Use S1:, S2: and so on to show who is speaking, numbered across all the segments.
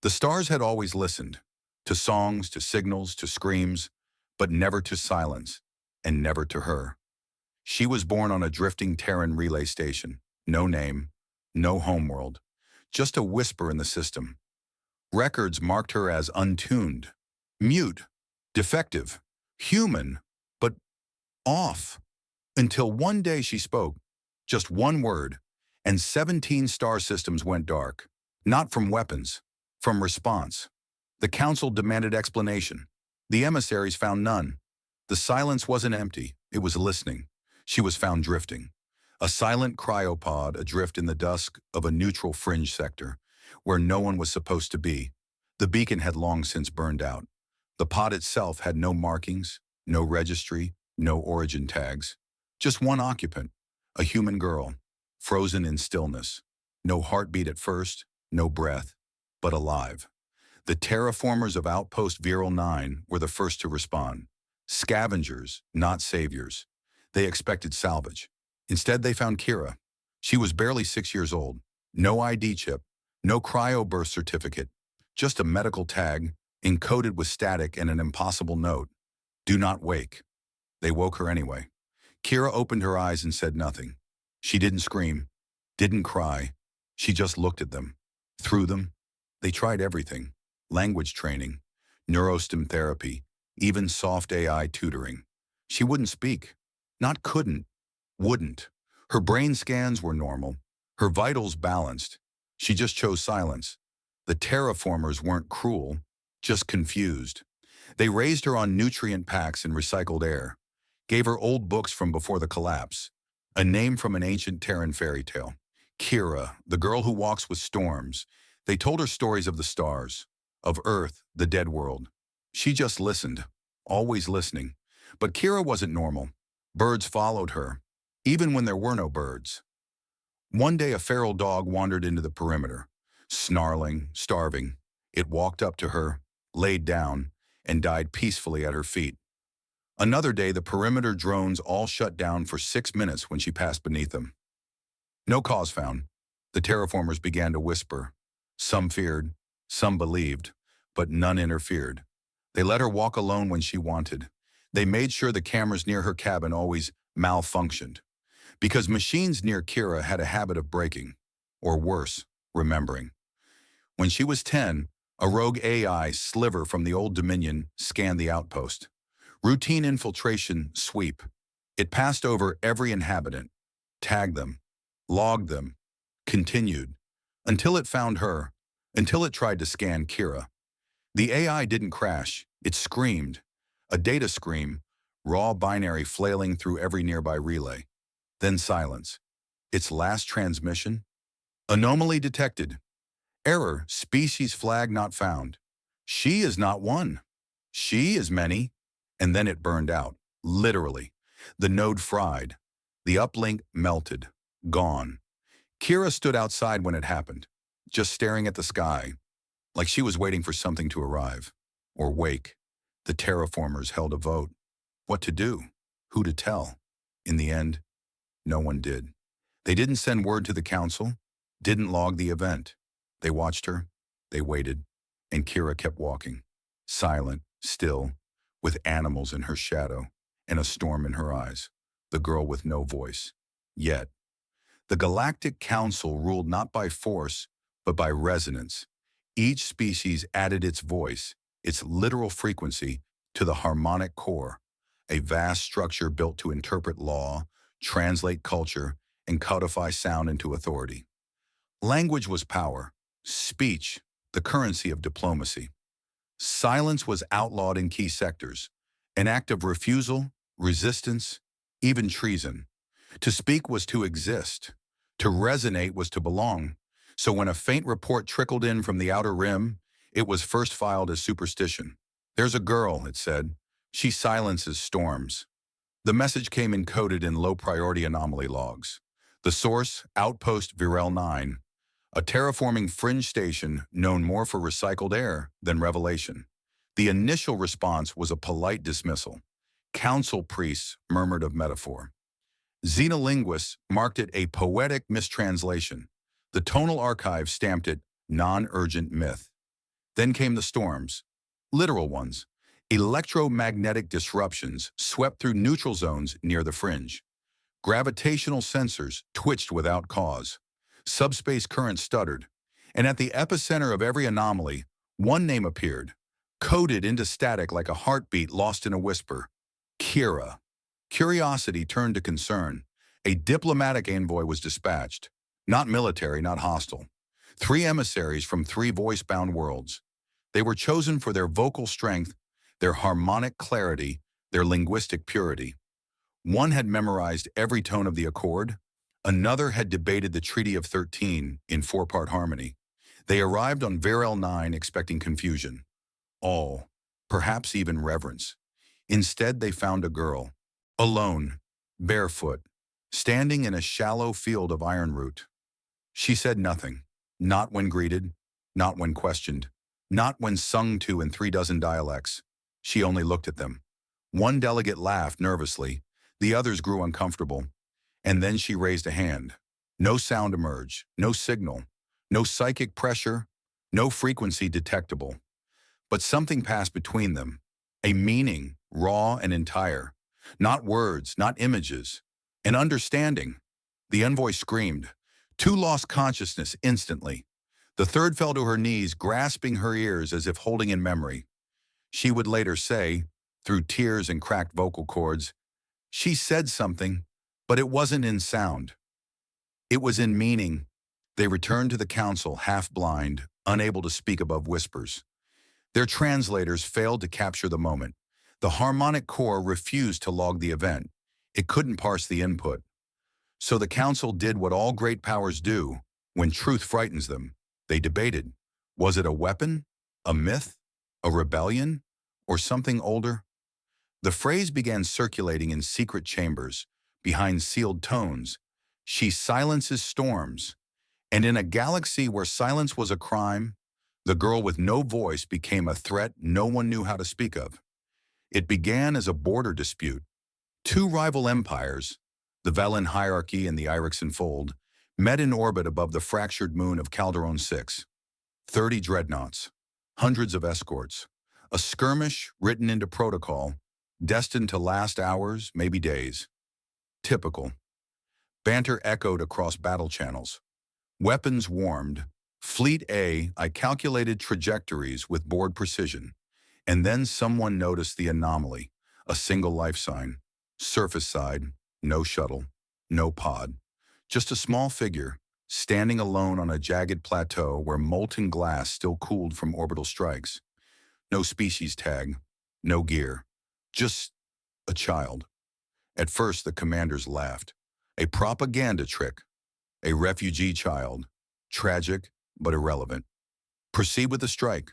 S1: The stars had always listened, to songs, to signals, to screams, but never to silence, and never to her. She was born on a drifting Terran relay station. No name, no homeworld, just a whisper in the system. Records marked her as untuned, mute, defective, human, but off. Until one day she spoke, just one word, and 17 star systems went dark. Not from weapons, from response. The council demanded explanation. The emissaries found none. The silence wasn't empty, it was listening. She was found drifting. A silent cryopod adrift in the dusk of a neutral fringe sector, where no one was supposed to be. The beacon had long since burned out. The pod itself had no markings, no registry, no origin tags. Just one occupant, a human girl, frozen in stillness. No heartbeat at first, no breath, but alive. The terraformers of Outpost Viral 9 were the first to respond. Scavengers, not saviors. They expected salvage. Instead, they found Kira. She was barely 6 years old. No ID chip, no cryo birth certificate, just a medical tag encoded with static and an impossible note. Do not wake. They woke her anyway. Kira opened her eyes and said nothing. She didn't scream, didn't cry. She just looked at them. Through them, they tried everything. Language training, neurostim therapy, even soft AI tutoring. She wouldn't speak. Not couldn't, wouldn't. Her brain scans were normal. Her vitals balanced. She just chose silence. The terraformers weren't cruel, just confused. They raised her on nutrient packs and recycled air, gave her old books from before the collapse, a name from an ancient Terran fairy tale. Kira, the girl who walks with storms. They told her stories of the stars, of Earth, the dead world. She just listened, always listening. But Kira wasn't normal. Birds followed her, even when there were no birds. One day a feral dog wandered into the perimeter, snarling, starving. It walked up to her, laid down, and died peacefully at her feet. Another day the perimeter drones all shut down for 6 minutes when she passed beneath them. No cause found. The terraformers began to whisper. Some feared, some believed, but none interfered. They let her walk alone when she wanted. They made sure the cameras near her cabin always malfunctioned, because machines near Kira had a habit of breaking, or worse, remembering. When she was 10, a rogue AI sliver from the old Dominion scanned the outpost. Routine infiltration sweep. It passed over every inhabitant, tagged them, logged them, continued, until it found her, until it tried to scan Kira. The AI didn't crash, it screamed. A data scream, raw binary flailing through every nearby relay. Then silence. Its last transmission? Anomaly detected. Error, species flag not found. She is not one. She is many. And then it burned out, literally. The node fried. The uplink melted, gone. Kira stood outside when it happened, just staring at the sky, like she was waiting for something to arrive, or wake. The terraformers held a vote. What to do? Who to tell? In the end, no one did. They didn't send word to the council, didn't log the event. They watched her, they waited, and Kira kept walking, silent, still, with animals in her shadow and a storm in her eyes, the girl with no voice. Yet, the Galactic Council ruled not by force, but by resonance. Each species added its voice, its literal frequency, to the harmonic core, a vast structure built to interpret law, translate culture, and codify sound into authority. Language was power, speech, the currency of diplomacy. Silence was outlawed in key sectors, an act of refusal, resistance, even treason. To speak was to exist. To resonate was to belong. So when a faint report trickled in from the outer rim, it was first filed as superstition. There's a girl, it said. She silences storms. The message came encoded in low-priority anomaly logs. The source, Outpost Viral 9, a terraforming fringe station known more for recycled air than revelation. The initial response was a polite dismissal. Council priests murmured of metaphor. Xenolinguists marked it a poetic mistranslation. The tonal archive stamped it non-urgent myth. Then came the storms, literal ones. Electromagnetic disruptions swept through neutral zones near the fringe. Gravitational sensors twitched without cause. Subspace currents stuttered. And at the epicenter of every anomaly, one name appeared, coded into static like a heartbeat lost in a whisper. Kira. Curiosity turned to concern. A diplomatic envoy was dispatched. Not military, not hostile. 3 emissaries from 3 voice-bound worlds. They were chosen for their vocal strength, their harmonic clarity, their linguistic purity. One had memorized every tone of the accord. Another had debated the Treaty of 13 in 4-part harmony. They arrived on Varel 9 expecting confusion, awe, perhaps even reverence. Instead, they found a girl, alone, barefoot, standing in a shallow field of ironroot. She said nothing, not when greeted, not when questioned, not when sung to in 36 dialects. She only looked at them. One delegate laughed nervously, the others grew uncomfortable, and then she raised a hand. No sound emerged, no signal, no psychic pressure, no frequency detectable. But something passed between them, a meaning, raw and entire. Not words, not images, an understanding. The envoy screamed. 2 lost consciousness instantly. The third fell to her knees, grasping her ears as if holding in memory. She would later say, through tears and cracked vocal cords, she said something, but it wasn't in sound. It was in meaning. They returned to the council, half-blind, unable to speak above whispers. Their translators failed to capture the moment. The harmonic core refused to log the event. It couldn't parse the input. So the council did what all great powers do when truth frightens them. They debated. Was it a weapon, a myth, a rebellion, or something older? The phrase began circulating in secret chambers, behind sealed tones. She silences storms. And in a galaxy where silence was a crime, the girl with no voice became a threat no one knew how to speak of. It began as a border dispute. 2 rival empires, the Velen hierarchy and the Irixan fold, met in orbit above the fractured moon of Calderon 6. 30 dreadnoughts, hundreds of escorts, a skirmish written into protocol, destined to last hours, maybe days. Typical. Banter echoed across battle channels. Weapons warmed. Fleet A, I calculated trajectories with board precision. And then someone noticed the anomaly, a single life sign. Surface side, no shuttle, no pod. Just a small figure, standing alone on a jagged plateau where molten glass still cooled from orbital strikes. No species tag, no gear, just a child. At first, the commanders laughed. A propaganda trick. A refugee child. Tragic, but irrelevant. Proceed with the strike.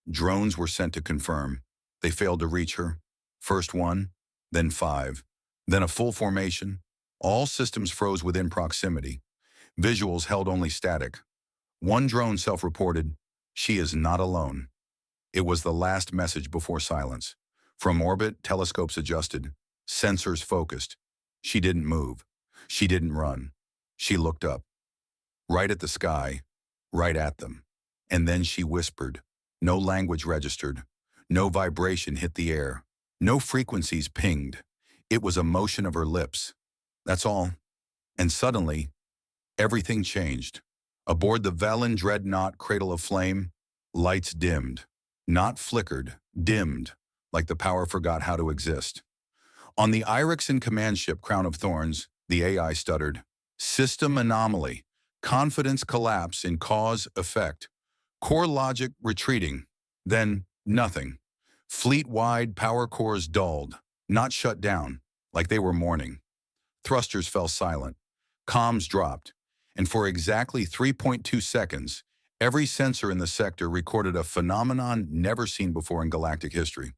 S1: Drones were sent to confirm. They failed to reach her. First 1, then 5, then a full formation. All systems froze within proximity. Visuals held only static. One drone self-reported, "She is not alone." It was the last message before silence. From orbit, telescopes adjusted, sensors focused. She didn't move. She didn't run. She looked up. Right at the sky, right at them. And then she whispered. No language registered. No vibration hit the air. No frequencies pinged. It was a motion of her lips. That's all. And suddenly, everything changed. Aboard the Velen dreadnought Cradle of Flame, lights dimmed. Not flickered, dimmed, like the power forgot how to exist. On the Irixan command ship Crown of Thorns, the AI stuttered. System anomaly. Confidence collapse in cause-effect. Core logic retreating. Then, nothing. Fleet-wide power cores dulled, not shut down, like they were mourning. Thrusters fell silent. Comms dropped. And for exactly 3.2 seconds, every sensor in the sector recorded a phenomenon never seen before in galactic history.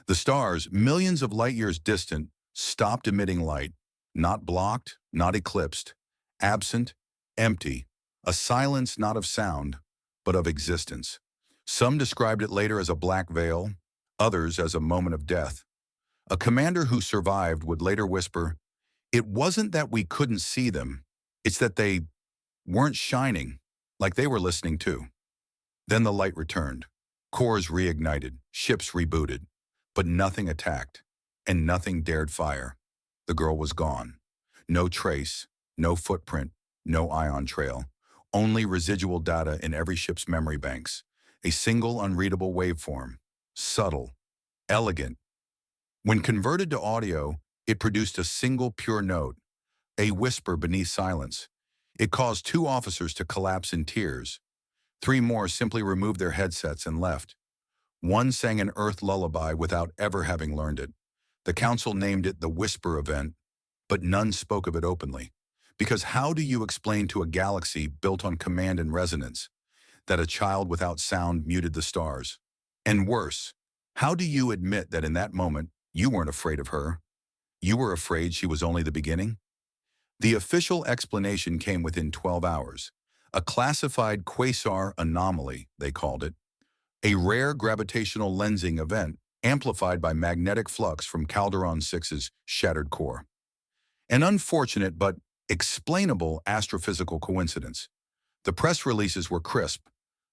S1: The stars, millions of light years distant, stopped emitting light. Not blocked, not eclipsed. Absent, empty. A silence not of sound, but of existence. Some described it later as a black veil, others as a moment of death. A commander who survived would later whisper, "It wasn't that we couldn't see them, it's that they weren't shining, like they were listening too." Then the light returned. Cores reignited, ships rebooted, but nothing attacked, and nothing dared fire. The girl was gone. No trace, no footprint, no ion trail. Only residual data in every ship's memory banks. A single unreadable waveform. Subtle, elegant. When converted to audio, it produced a single pure note, a whisper beneath silence. It caused two officers to collapse in tears. Three more simply removed their headsets and left. One sang an Earth lullaby without ever having learned it. The council named it the Whisper Event, but none spoke of it openly. Because how do you explain to a galaxy built on command and resonance that a child without sound muted the stars? And worse, how do you admit that in that moment you weren't afraid of her? You were afraid she was only the beginning? The official explanation came within 12 hours. A classified quasar anomaly, they called it. A rare gravitational lensing event amplified by magnetic flux from Calderon 6's shattered core. An unfortunate but explainable astrophysical coincidence. The press releases were crisp,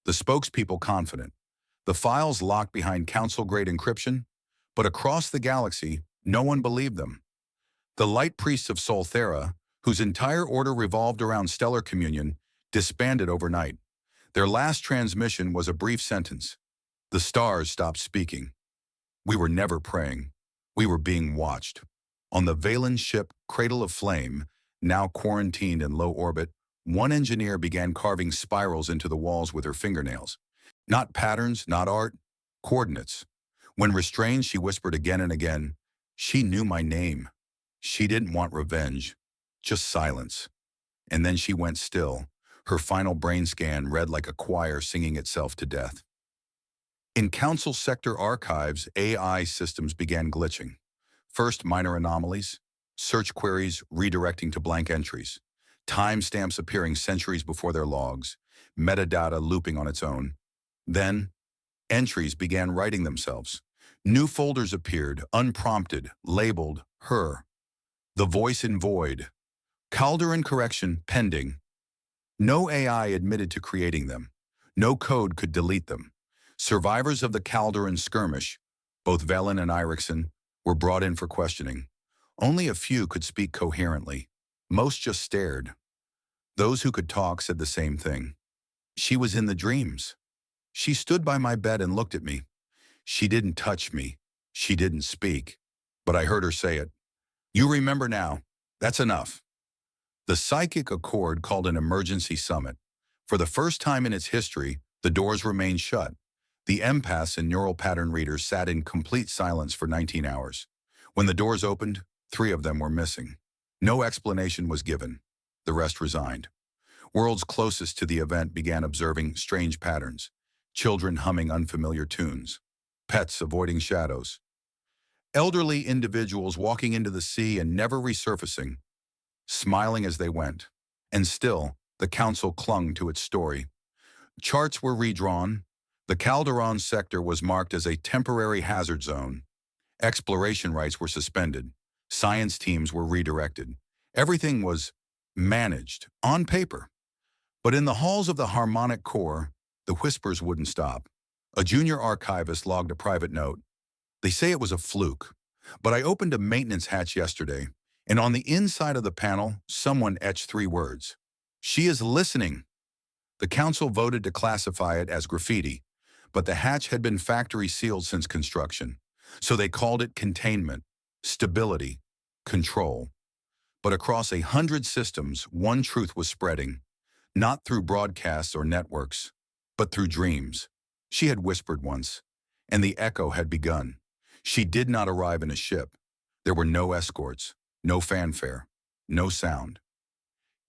S1: the spokespeople confident, the files locked behind council-grade encryption, but across the galaxy, no one believed them. The light priests of Solthera, whose entire order revolved around stellar communion, disbanded overnight. Their last transmission was a brief sentence. The stars stopped speaking. We were never praying. We were being watched. On the Valen ship Cradle of Flame, now quarantined in low orbit, one engineer began carving spirals into the walls with her fingernails. Not patterns, not art, coordinates. When restrained, she whispered again and again, "She knew my name." She didn't want revenge, just silence. And then she went still. Her final brain scan read like a choir singing itself to death. In Council Sector archives, AI systems began glitching. First, minor anomalies, search queries redirecting to blank entries, timestamps appearing centuries before their logs, metadata looping on its own. Then, entries began writing themselves. New folders appeared, unprompted, labeled her. The voice in void. Calderon correction pending. No AI admitted to creating them. No code could delete them. Survivors of the Calderon skirmish, both Velen and Erickson, were brought in for questioning. Only a few could speak coherently. Most just stared. Those who could talk said the same thing. She was in the dreams. She stood by my bed and looked at me. She didn't touch me. She didn't speak. But I heard her say it. You remember now. That's enough. The Psychic Accord called an emergency summit. For the first time in its history, the doors remained shut. The empaths and neural pattern readers sat in complete silence for 19 hours. When the doors opened, 3 of them were missing. No explanation was given. The rest resigned. Worlds closest to the event began observing strange patterns. Children humming unfamiliar tunes. Pets avoiding shadows. Elderly individuals walking into the sea and never resurfacing, smiling as they went. And still, the council clung to its story. Charts were redrawn. The Calderon sector was marked as a temporary hazard zone. Exploration rights were suspended. Science teams were redirected. Everything was managed, on paper. But in the halls of the harmonic core, the whispers wouldn't stop. A junior archivist logged a private note. They say it was a fluke, but I opened a maintenance hatch yesterday, and on the inside of the panel, someone etched 3 words. She is listening. The council voted to classify it as graffiti, but the hatch had been factory sealed since construction, so they called it containment, stability, control. But across 100 systems, one truth was spreading, not through broadcasts or networks, but through dreams. She had whispered once, and the echo had begun. She did not arrive in a ship. There were no escorts, no fanfare, no sound.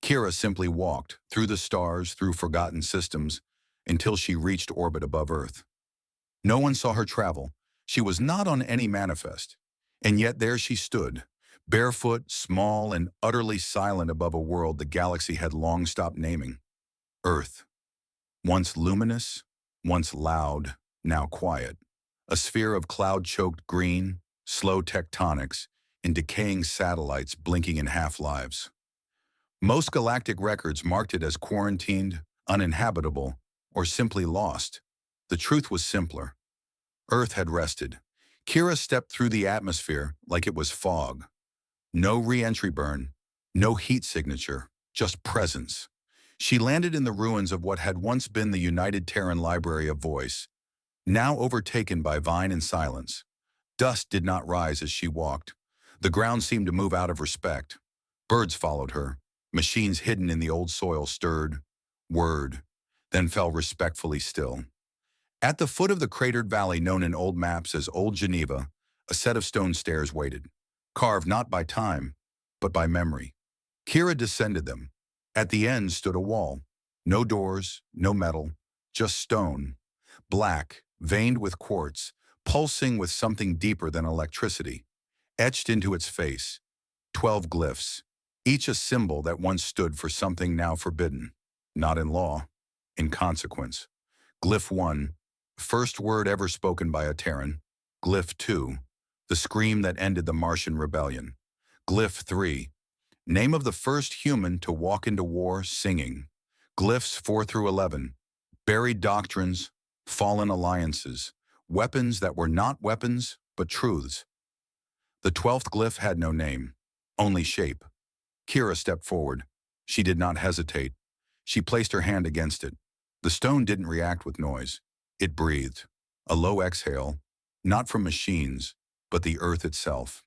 S1: Kira simply walked through the stars, through forgotten systems, until she reached orbit above Earth. No one saw her travel. She was not on any manifest. And yet there she stood, barefoot, small, and utterly silent above a world the galaxy had long stopped naming. Earth. Once luminous, once loud, now quiet. A sphere of cloud-choked green, slow tectonics, and decaying satellites blinking in half-lives. Most galactic records marked it as quarantined, uninhabitable, or simply lost. The truth was simpler. Earth had rested. Kira stepped through the atmosphere like it was fog. No re-entry burn, no heat signature, just presence. She landed in the ruins of what had once been the United Terran Library of Voice, now overtaken by vine and silence. Dust did not rise as she walked. The ground seemed to move out of respect. Birds followed her. Machines hidden in the old soil stirred, whirred, then fell respectfully still. At the foot of the cratered valley known in old maps as Old Geneva, a set of stone stairs waited, carved not by time, but by memory. Kira descended them. At the end stood a wall. No doors, no metal, just stone. Black, veined with quartz, pulsing with something deeper than electricity. Etched into its face, 12 glyphs, each a symbol that once stood for something now forbidden. Not in law, in consequence. Glyph 1, first word ever spoken by a Terran. Glyph 2, the scream that ended the Martian rebellion. Glyph 3, name of the first human to walk into war singing. Glyphs 4 through 11, buried doctrines, fallen alliances, weapons that were not weapons, but truths. The 12th glyph had no name, only shape. Kira stepped forward. She did not hesitate. She placed her hand against it. The stone didn't react with noise. It breathed. A low exhale, not from machines, but the earth itself.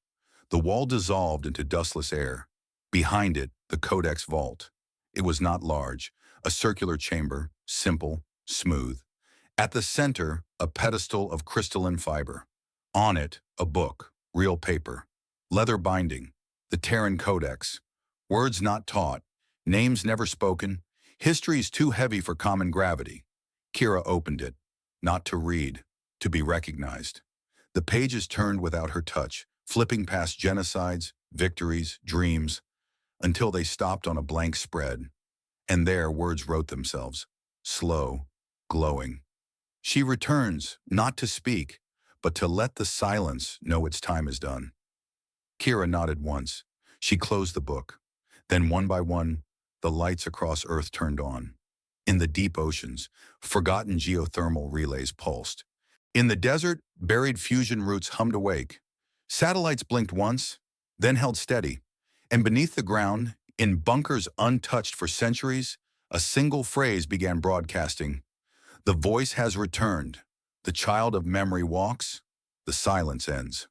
S1: The wall dissolved into dustless air. Behind it, the codex vault. It was not large, a circular chamber, simple, smooth. At the center, a pedestal of crystalline fiber. On it, a book, real paper, leather binding, the Terran Codex. Words not taught, names never spoken, histories too heavy for common gravity. Kira opened it, not to read, to be recognized. The pages turned without her touch, flipping past genocides, victories, dreams, until they stopped on a blank spread. And there words wrote themselves, slow, glowing. She returns, not to speak, but to let the silence know its time is done. Kira nodded once. She closed the book. Then one by one, the lights across Earth turned on. In the deep oceans, forgotten geothermal relays pulsed. In the desert, buried fusion roots hummed awake. Satellites blinked once, then held steady. And beneath the ground, in bunkers untouched for centuries, a single phrase began broadcasting. The voice has returned. The child of memory walks. The silence ends.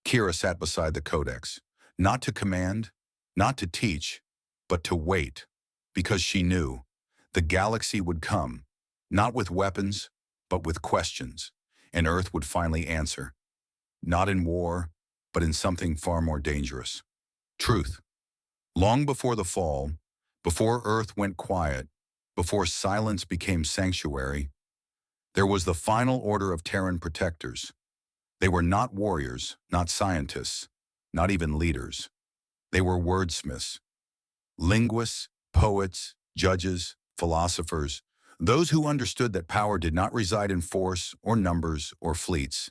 S1: Kira sat beside the codex, not to command, not to teach, but to wait, because she knew the galaxy would come, not with weapons, but with questions, and Earth would finally answer, not in war, but in something far more dangerous. Truth. Long before the fall, before Earth went quiet, before silence became sanctuary, there was the final order of Terran protectors. They were not warriors, not scientists, not even leaders. They were wordsmiths, linguists, poets, judges, philosophers, those who understood that power did not reside in force or numbers or fleets.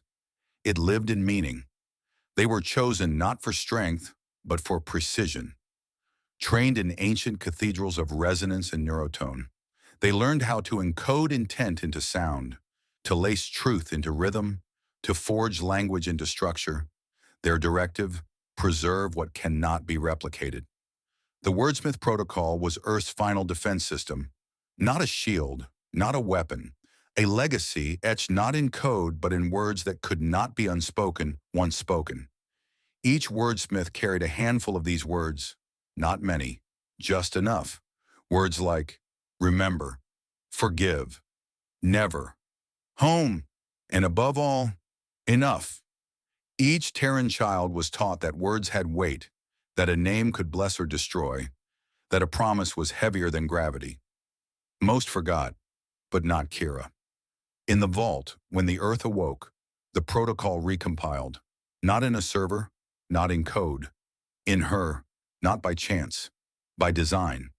S1: It lived in meaning. They were chosen not for strength, but for precision. Trained in ancient cathedrals of resonance and neurotone, they learned how to encode intent into sound, to lace truth into rhythm, to forge language into structure. Their directive, preserve what cannot be replicated. The Wordsmith Protocol was Earth's final defense system, not a shield, not a weapon, a legacy etched not in code but in words that could not be unspoken once spoken. Each wordsmith carried a handful of these words, not many, just enough. Words like remember, forgive, never, home, and above all, enough. Each Terran child was taught that words had weight, that a name could bless or destroy, that a promise was heavier than gravity. Most forgot, but not Kira. In the vault, when the Earth awoke, the protocol recompiled, not in a server, not in code, in her, not by chance, by design.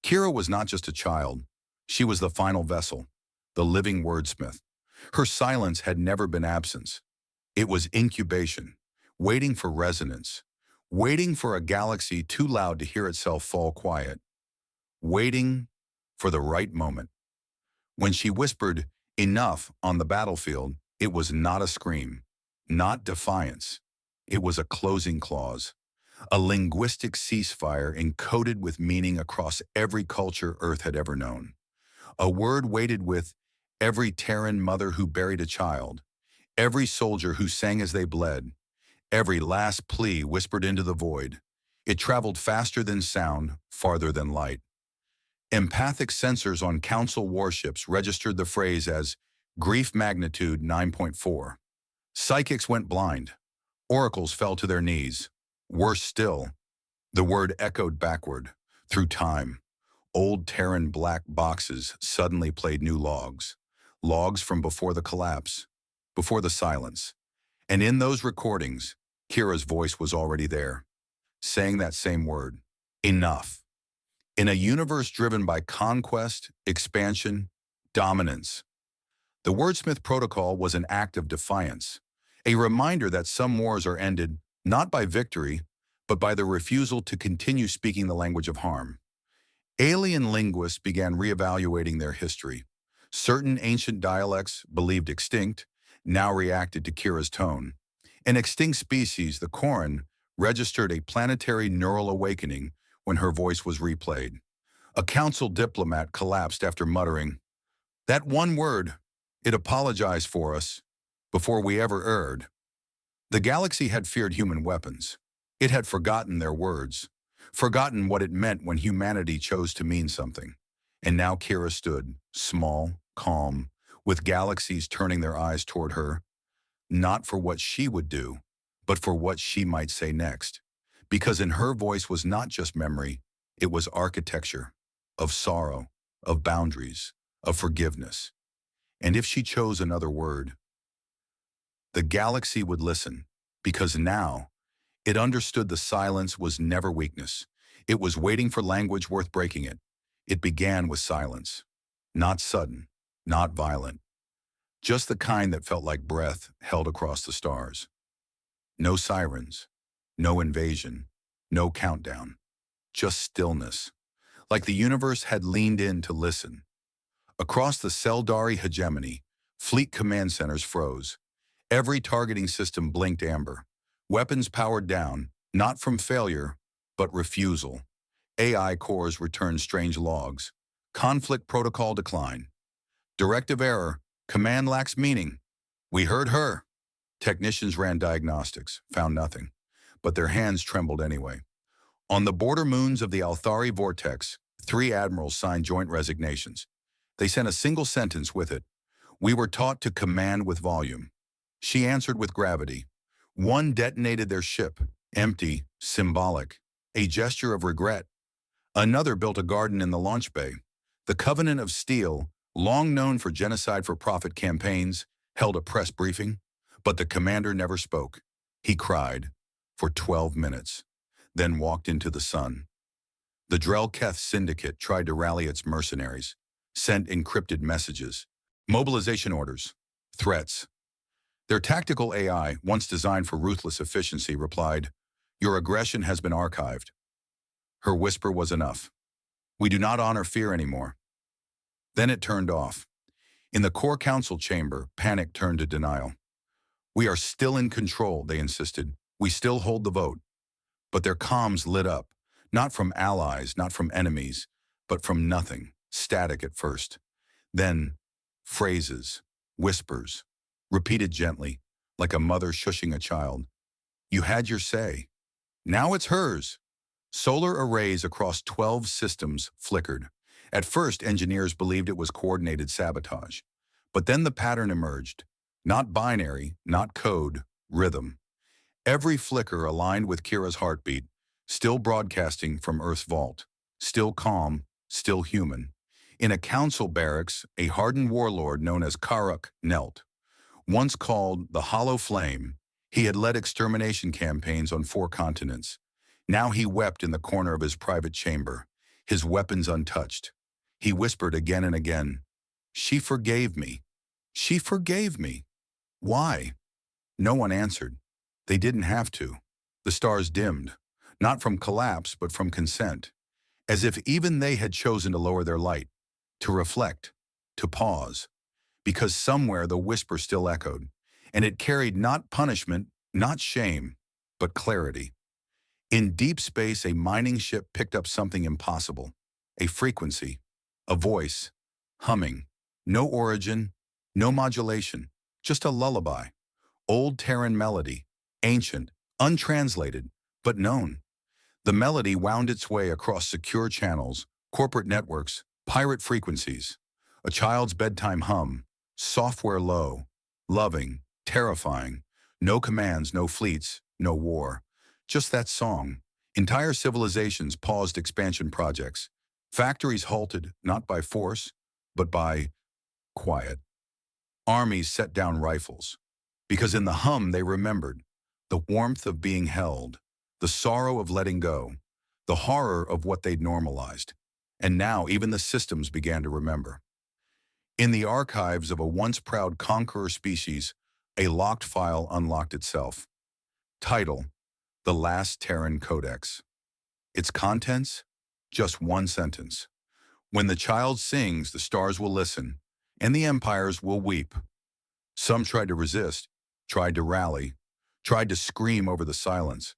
S1: Kira was not just a child, she was the final vessel, the living wordsmith. Her silence had never been absence. It was incubation, waiting for resonance, waiting for a galaxy too loud to hear itself fall quiet, waiting for the right moment. When she whispered, Enough on the battlefield, it was not a scream, not defiance. It was a closing clause, a linguistic ceasefire encoded with meaning across every culture Earth had ever known. A word weighted with every Terran mother who buried a child, every soldier who sang as they bled, every last plea whispered into the void. It traveled faster than sound, farther than light. Empathic sensors on Council warships registered the phrase as grief magnitude 9.4. Psychics went blind. Oracles fell to their knees. Worse still, the word echoed backward, through time. Old Terran black boxes suddenly played new logs. Logs from before the collapse, before the silence. And in those recordings, Kira's voice was already there, saying that same word, enough. In a universe driven by conquest, expansion, dominance, the Wordsmith Protocol was an act of defiance, a reminder that some wars are ended not by victory, but by the refusal to continue speaking the language of harm. Alien linguists began reevaluating their history. Certain ancient dialects, believed extinct, now reacted to Kira's tone. An extinct species, the Koran, registered a planetary neural awakening when her voice was replayed. A council diplomat collapsed after muttering, "That one word, it apologized for us before we ever erred." The galaxy had feared human weapons. It had forgotten their words, forgotten what it meant when humanity chose to mean something. And now Kira stood, small, calm, with galaxies turning their eyes toward her, not for what she would do, but for what she might say next. Because in her voice was not just memory, it was architecture, of sorrow, of boundaries, of forgiveness. And if she chose another word, the galaxy would listen, because now it understood the silence was never weakness. It was waiting for language worth breaking it. It began with silence, not sudden, not violent, just the kind that felt like breath held across the stars. No sirens, no invasion, no countdown, just stillness, like the universe had leaned in to listen. Across the Seldari hegemony, fleet command centers froze. Every targeting system blinked amber. Weapons powered down, not from failure, but refusal. AI cores returned strange logs. Conflict protocol decline. Directive error. Command lacks meaning. We heard her. Technicians ran diagnostics, found nothing. But their hands trembled anyway. On the border moons of the Althari vortex, 3 admirals signed joint resignations. They sent a single sentence with it. We were taught to command with volume. She answered with gravity. One detonated their ship, empty, symbolic, a gesture of regret. Another built a garden in the launch bay. The Covenant of Steel, long known for genocide-for-profit campaigns, held a press briefing, but the commander never spoke. He cried for 12 minutes, then walked into the sun. The Drell-Keth Syndicate tried to rally its mercenaries, sent encrypted messages, mobilization orders, threats. Their tactical AI, once designed for ruthless efficiency, replied, "Your aggression has been archived." Her whisper was enough. "We do not honor fear anymore." Then it turned off. In the core council chamber, panic turned to denial. "We are still in control," they insisted. "We still hold the vote." But their comms lit up, not from allies, not from enemies, but from nothing, static at first. Then, phrases, whispers, repeated gently, like a mother shushing a child. "You had your say. Now it's hers." Solar arrays across 12 systems flickered. At first, engineers believed it was coordinated sabotage. But then the pattern emerged. Not binary, not code, rhythm. Every flicker aligned with Kira's heartbeat, still broadcasting from Earth's vault. Still calm, still human. In a council barracks, a hardened warlord known as Karuk knelt. Once called the Hollow Flame, he had led extermination campaigns on 4 continents. Now he wept in the corner of his private chamber, his weapons untouched. He whispered again and again, "She forgave me. She forgave me." Why? No one answered. They didn't have to. The stars dimmed, not from collapse, but from consent, as if even they had chosen to lower their light, to reflect, to pause. because somewhere the whisper still echoed, and it carried not punishment, not shame, but clarity. In deep space, a mining ship picked up something impossible, a frequency, a voice, humming, no origin, no modulation, just a lullaby, old Terran melody, ancient, untranslated, but known. The melody wound its way across secure channels, corporate networks, pirate frequencies. A child's bedtime hum, software low, loving, terrifying. No commands, no fleets, no war. Just that song. Entire civilizations paused expansion projects. Factories halted, not by force, but by quiet. Armies set down rifles. Because in the hum they remembered the warmth of being held, the sorrow of letting go, the horror of what they'd normalized. And now even the systems began to remember. In the archives of a once proud conqueror species, a locked file unlocked itself. Title: The Last Terran Codex. Its contents? Just one sentence. When the child sings, the stars will listen, and the empires will weep. Some tried to resist, tried to rally, tried to scream over the silence,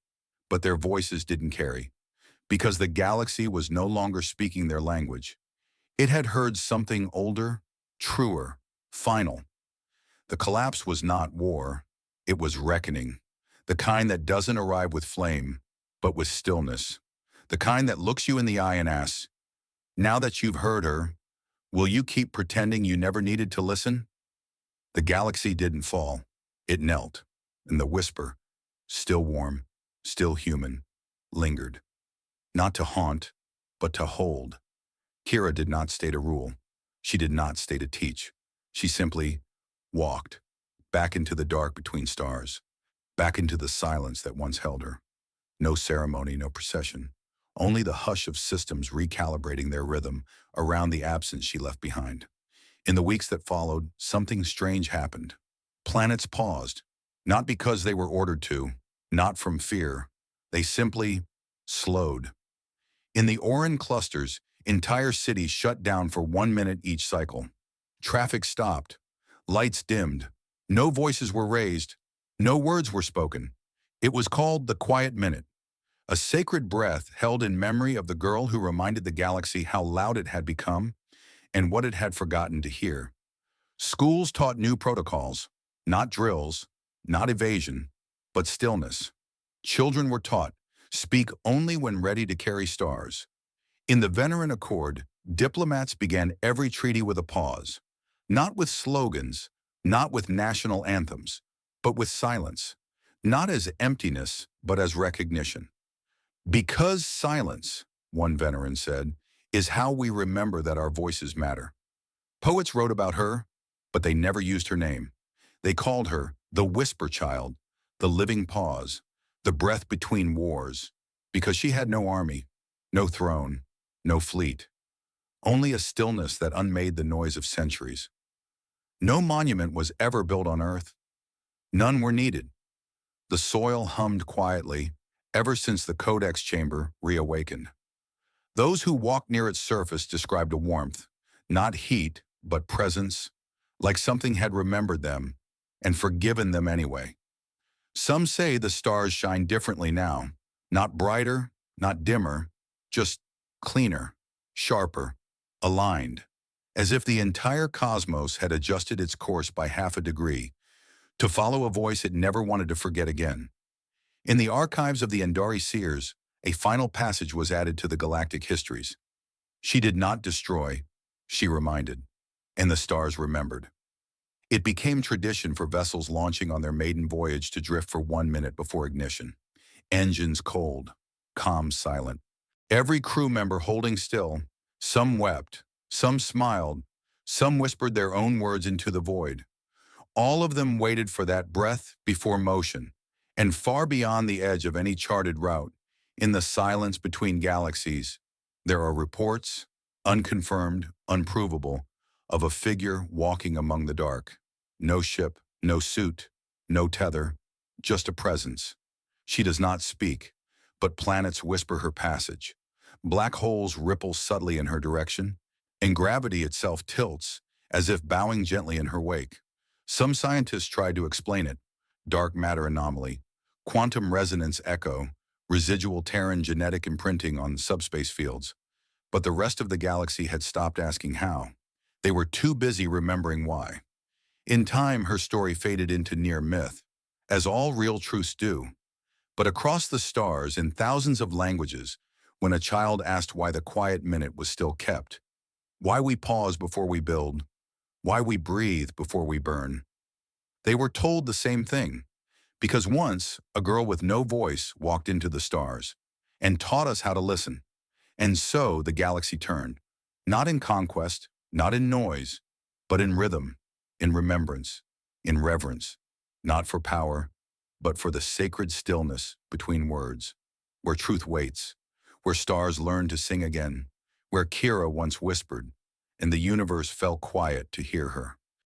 S1: but their voices didn't carry, because the galaxy was no longer speaking their language. It had heard something older, truer, final. The collapse was not war, it was reckoning, the kind that doesn't arrive with flame, but with stillness, the kind that looks you in the eye and asks, now that you've heard her, will you keep pretending you never needed to listen? The galaxy didn't fall, it knelt, and the whisper, still warm, still human, lingered. Not to haunt, but to hold. Kira did not stay to rule. She did not stay to teach. She simply walked, back into the dark between stars, back into the silence that once held her. No ceremony, no procession. Only the hush of systems recalibrating their rhythm around the absence she left behind. In the weeks that followed, something strange happened. Planets paused, not because they were ordered to, not from fear. They simply slowed. In the Oran clusters, entire cities shut down for 1 minute each cycle. Traffic stopped. Lights dimmed. No voices were raised. No words were spoken. It was called the Quiet Minute, a sacred breath held in memory of the girl who reminded the galaxy how loud it had become and what it had forgotten to hear. Schools taught new protocols, not drills, not evasion, but stillness. Children were taught, speak only when ready to carry stars. In the Veneran Accord, diplomats began every treaty with a pause, not with slogans, not with national anthems, but with silence, not as emptiness, but as recognition. Because silence, one Veneran said, is how we remember that our voices matter. Poets wrote about her, but they never used her name. They called her the whisper child, the living pause, the breath between wars, because she had no army, no throne, no fleet, only a stillness that unmade the noise of centuries. No monument was ever built on Earth. None were needed. The soil hummed quietly ever since the Codex chamber reawakened. Those who walked near its surface described a warmth, not heat, but presence, like something had remembered them and forgiven them anyway. Some say the stars shine differently now, not brighter, not dimmer, just cleaner, sharper, aligned, as if the entire cosmos had adjusted its course by half a degree to follow a voice it never wanted to forget again. In the archives of the Andari seers, a final passage was added to the galactic histories. She did not destroy, she reminded, and the stars remembered. It became tradition for vessels launching on their maiden voyage to drift for 1 minute before ignition. Engines cold, comms silent. Every crew member holding still. Some wept, some smiled, some whispered their own words into the void. All of them waited for that breath before motion, and far beyond the edge of any charted route, in the silence between galaxies, there are reports, unconfirmed, unprovable, of a figure walking among the dark. No ship, no suit, no tether, just a presence. She does not speak, but planets whisper her passage. Black holes ripple subtly in her direction, and gravity itself tilts as if bowing gently in her wake. Some scientists tried to explain it: dark matter anomaly, quantum resonance echo, residual Terran genetic imprinting on subspace fields. But the rest of the galaxy had stopped asking how. They were too busy remembering why. In time, her story faded into near myth, as all real truths do. But across the stars, in thousands of languages, when a child asked why the quiet minute was still kept, why we pause before we build, why we breathe before we burn, they were told the same thing. Because once, a girl with no voice walked into the stars and taught us how to listen. And so the galaxy turned, not in conquest, not in noise, but in rhythm, in remembrance, in reverence, not for power, but for the sacred stillness between words, where truth waits, where stars learn to sing again, where Kira once whispered, and the universe fell quiet to hear her.